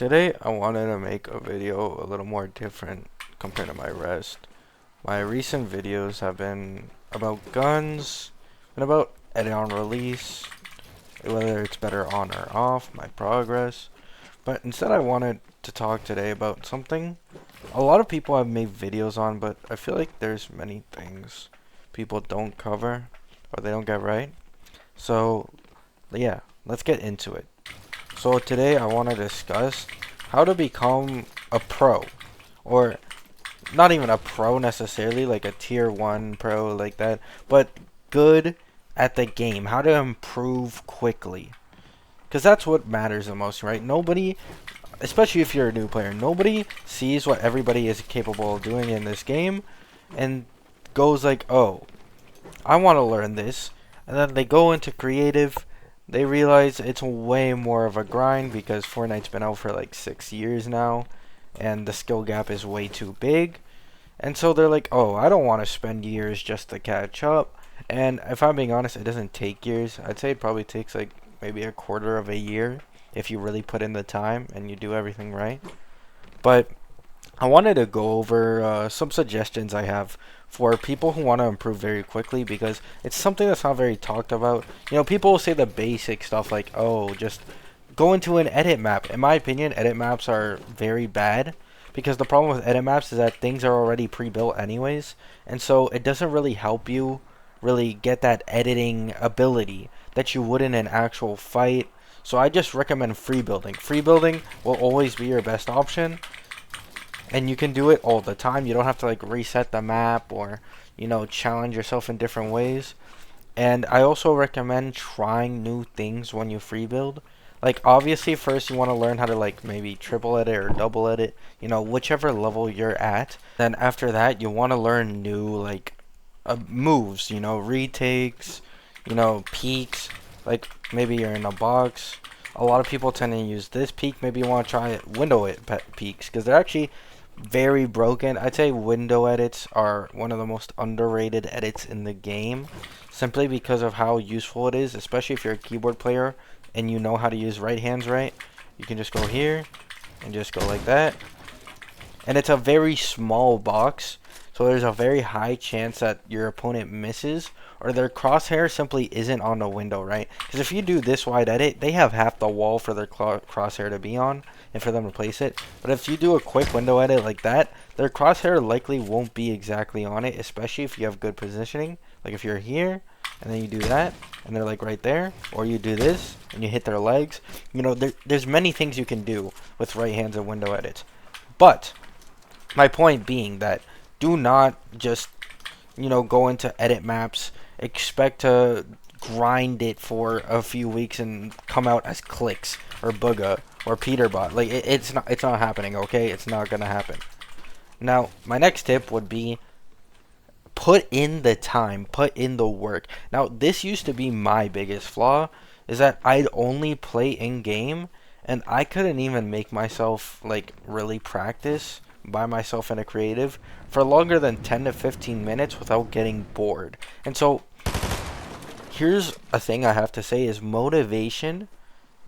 Today I wanted to make a video a little more different compared to my rest. My recent videos have been about guns and about edit on release, whether it's better on or off, my progress. But instead I wanted to talk today about something a lot of people have made videos on, but I feel like there's many things people don't cover or they don't get right. So yeah, let's get into it. So today I want to discuss how to become a pro, or not even a pro necessarily, like a tier 1 pro like that, but good at the game, how to improve quickly. Because that's what matters the most, right? Nobody, especially if you're a new player, nobody sees what everybody is capable of doing in this game and goes like, oh, I want to learn this. And then they go into creative. They realize it's way more of a grind because Fortnite's been out for like 6 years now. And the skill gap is way too big. And so they're like, oh, I don't want to spend years just to catch up. And if I'm being honest, it doesn't take years. I'd say it probably takes like maybe a quarter of a year if you really put in the time and you do everything right. But I wanted to go over some suggestions I have for people who want to improve very quickly because it's something that's not very talked about. You know, people will say the basic stuff like, oh, just go into an edit map. In my opinion, edit maps are very bad because the problem with edit maps is that things are already pre-built anyways, and so it doesn't really help you really get that editing ability that you would in an actual fight. So I just recommend free building. Free building will always be your best option, and you can do it all the time. You don't have to like reset the map or challenge yourself in different ways. And I also recommend trying new things when you free build. Like obviously first you want to learn how to like maybe triple edit or double edit, whichever level you're at. Then after that you want to learn new like moves, retakes, peaks. Like maybe you're in a box. A lot of people tend to use this peak. Maybe you want to try window peaks because they're actually very broken. I'd say window edits are one of the most underrated edits in the game simply because of how useful it is, especially if you're a keyboard player and you know how to use right hands right. You can just go here and just go like that. And it's a very small box, so there's a very high chance that your opponent misses or their crosshair simply isn't on the window, right? Because if you do this wide edit, they have half the wall for their crosshair to be on and for them to place it. But if you do a quick window edit like that, their crosshair likely won't be exactly on it, especially if you have good positioning. Like if you're here and then you do that and they're like right there, or you do this and you hit their legs. There's many things you can do with right hands and window edits. But my point being that do not just go into edit maps, expect to grind it for a few weeks and come out as Clicks or Bugha or Peterbot. Like it's not happening, okay? It's not gonna happen. Now, my next tip would be put in the time, put in the work. Now, this used to be my biggest flaw, is that I'd only play in game and I couldn't even make myself like really practice by myself in a creative for longer than 10 to 15 minutes without getting bored. And so here's a thing I have to say is motivation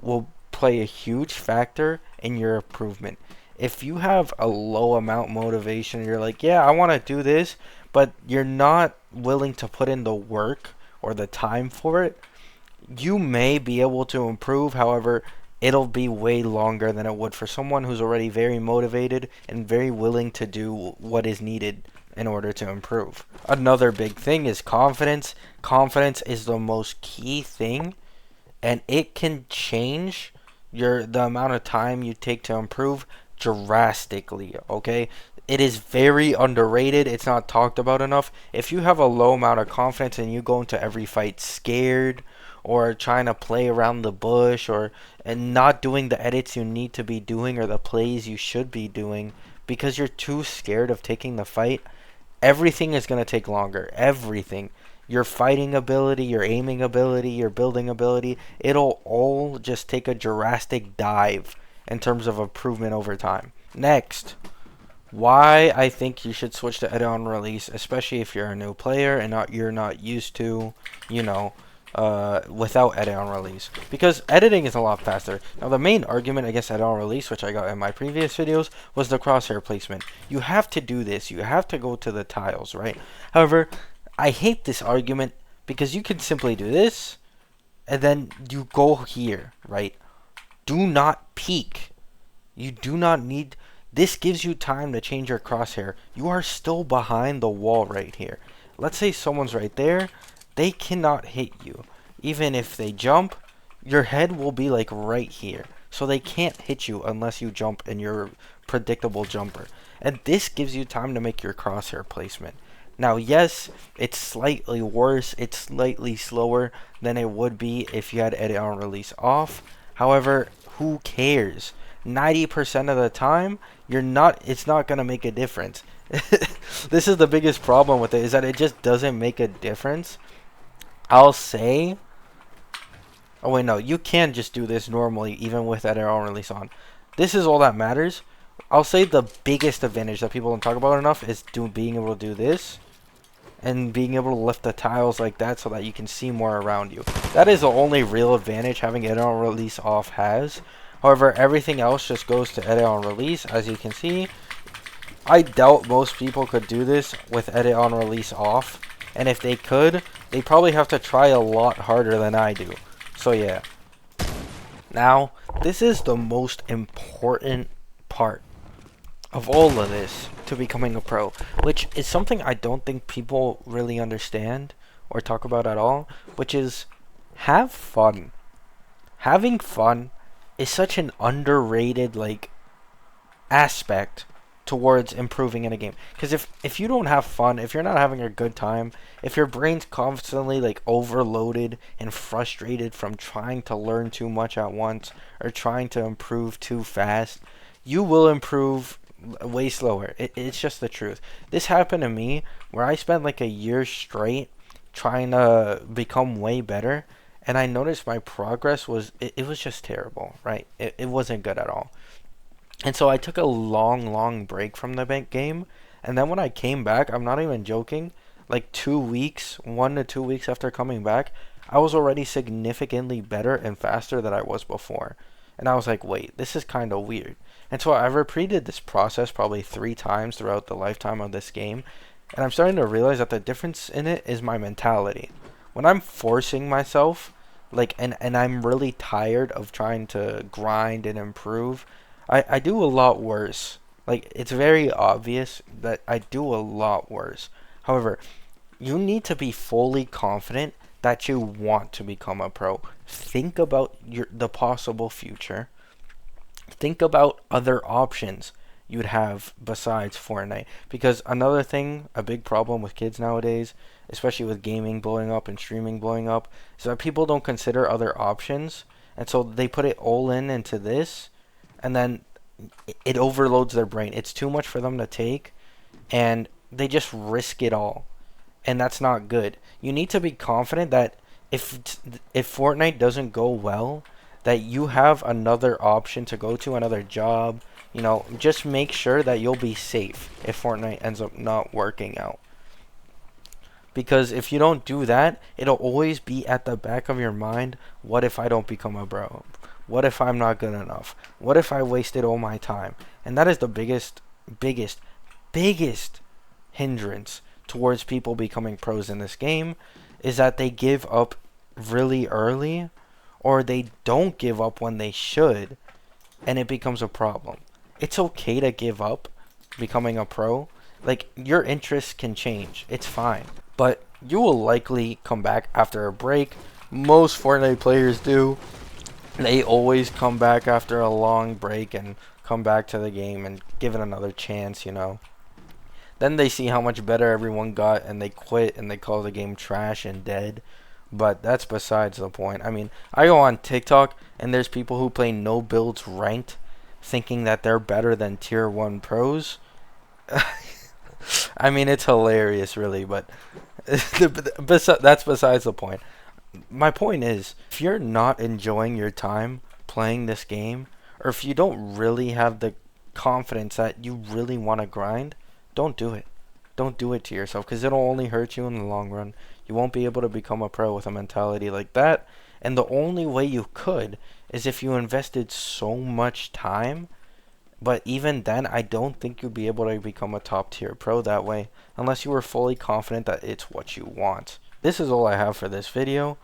will play a huge factor in your improvement. If you have a low amount motivation, you're like, yeah, I want to do this, but you're not willing to put in the work or the time for it, you may be able to improve. However, it'll be way longer than it would for someone who's already very motivated and very willing to do what is needed in order to improve. Another big thing is confidence. Confidence is the most key thing, and it can change the amount of time you take to improve drastically, okay? It is very underrated. It's not talked about enough. If you have a low amount of confidence and you go into every fight scared or trying to play around the bush and not doing the edits you need to be doing or the plays you should be doing because you're too scared of taking the fight, everything is going to take longer. Everything. Your fighting ability, your aiming ability, your building ability, it'll all just take a drastic dive in terms of improvement over time. Next, why I think you should switch to edit on release, especially if you're a new player and you're not used to, without edit on release, because editing is a lot faster. Now the main argument against edit on release, which I got in my previous videos, was the crosshair placement. You have to do this. You have to go to the tiles, right? However, I hate this argument because you can simply do this and then you go here, right? Do not peek. You do not need. This gives you time to change your crosshair. You are still behind the wall right here. Let's say someone's right there. They cannot hit you. Even if they jump, your head will be like right here. So they can't hit you unless you jump and you're a predictable jumper. And this gives you time to make your crosshair placement. Now, yes, it's slightly worse. It's slightly slower than it would be if you had edit on release off. However, who cares? 90% of the time, it's not going to make a difference. This is the biggest problem with it, is that it just doesn't make a difference. I'll say, oh wait, no, you can just do this normally even with edit on release on. This is all that matters. I'll say the biggest advantage that people don't talk about enough is being able to do this and being able to lift the tiles like that so that you can see more around you. That is the only real advantage having edit on release off has. However, everything else just goes to edit on release. As you can see, I doubt most people could do this with edit on release off. And if they could, they probably have to try a lot harder than I do. So yeah. Now, this is the most important part of all of this to becoming a pro, which is something I don't think people really understand or talk about at all, which is have fun. Having fun is such an underrated aspect towards improving in a game. Because if you don't have fun, if you're not having a good time, if your brain's constantly overloaded and frustrated from trying to learn too much at once or trying to improve too fast, you will improve way slower. It's just the truth. This happened to me where I spent a year straight trying to become way better, and I noticed my progress was it was just terrible, right? It wasn't good at all. And so I took a long break from the game, and then when I came back, I'm not even joking, 2 weeks, 1 to 2 weeks after coming back, I was already significantly better and faster than I was before. And I was like, wait, this is kind of weird. And so I repeated this process probably 3 times throughout the lifetime of this game, and I'm starting to realize that the difference in it is my mentality. When I'm forcing myself, and I'm really tired of trying to grind and improve, I do a lot worse. It's very obvious that I do a lot worse. However, you need to be fully confident that you want to become a pro. Think about the possible future. Think about other options you'd have besides Fortnite. Because another thing, a big problem with kids nowadays, especially with gaming blowing up and streaming blowing up, is that people don't consider other options. And so they put it all into this, and then it overloads their brain. It's too much for them to take, and they just risk it all. And that's not good. You need to be confident that if Fortnite doesn't go well, that you have another option to go to, another job. Just make sure that you'll be safe if Fortnite ends up not working out. Because if you don't do that, it'll always be at the back of your mind, what if I don't become a pro? What if I'm not good enough? What if I wasted all my time? And that is the biggest hindrance towards people becoming pros in this game, is that they give up really early, or they don't give up when they should, and it becomes a problem. It's okay to give up becoming a pro. Your interests can change. It's fine. But you will likely come back after a break. Most Fortnite players do. They always come back after a long break and come back to the game and give it another chance, Then they see how much better everyone got, and they quit and they call the game trash and dead. But that's besides the point. I mean, I go on TikTok and there's people who play no builds ranked thinking that they're better than tier 1 pros. I mean, it's hilarious, really, but that's besides the point. My point is, if you're not enjoying your time playing this game, or if you don't really have the confidence that you really want to grind, don't do it. Don't do it to yourself, because it'll only hurt you in the long run. You won't be able to become a pro with a mentality like that. And the only way you could is if you invested so much time. But even then, I don't think you'll be able to become a top tier pro that way unless you were fully confident that it's what you want. This is all I have for this video.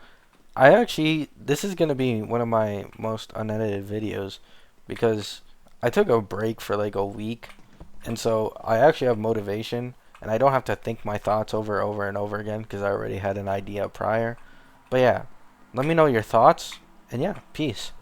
This is going to be one of my most unedited videos because I took a break for like a week, and so I actually have motivation and I don't have to think my thoughts over and over again because I already had an idea prior. But yeah, let me know your thoughts, and yeah, peace.